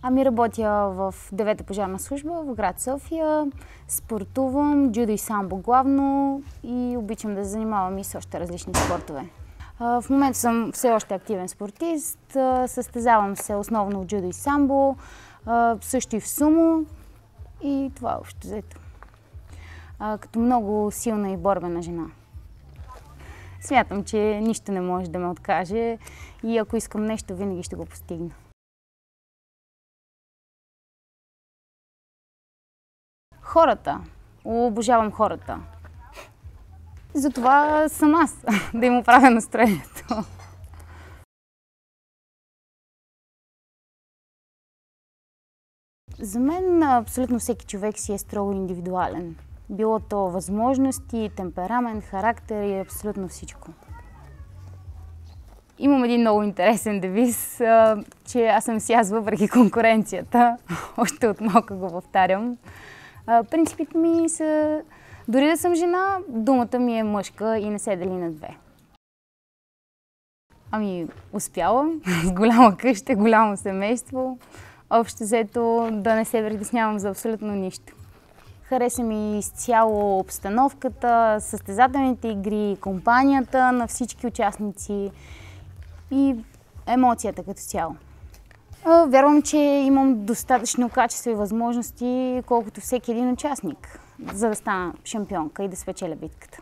Ами работя в 9-та пожарна служба в град София, спортувам, джудо и самбо главно и обичам да занимавам и с още различни спортове. В момента съм все още активен спортист, състезавам се основно в джудо и самбо, също и в сумо и това общо взето. Като много силна и борбена жена. Смятам, че нищо не може да ме откаже и ако искам нещо, винаги ще го постигна. Хората. Обожавам хората. Затова съм аз, да им оправя настроението. За мен абсолютно всеки човек си е строго индивидуален. Било то възможности, темперамент, характер и абсолютно всичко. Имам един много интересен девиз, че аз съм си аз въпреки конкуренцията. Още от малка го повтарям. Принципите ми са, дори да съм жена, думата ми е мъжка и не се дели на две. Ами, успявам с голяма къща, голямо семейство. Общо взето да не се притеснявам за абсолютно нищо. Хареса ми изцяло обстановката, състезателните игри, компанията на всички участници и емоцията като цяло. Вярвам, че имам достатъчно качества и възможности, колкото всеки един участник, за да стана шампионка и да спечеля битката.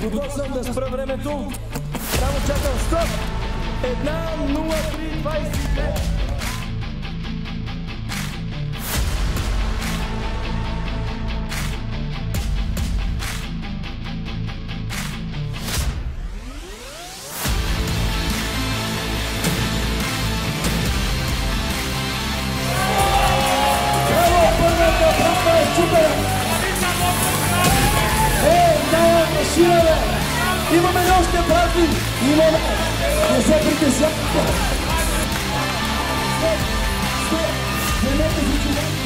Готов съм да спра времето. Само чакам стоп. 1:03:22. Първата група е супер! машина, бе! Имаме нощен празник! Имаме! Не се притеснявайте! Вземете си човек!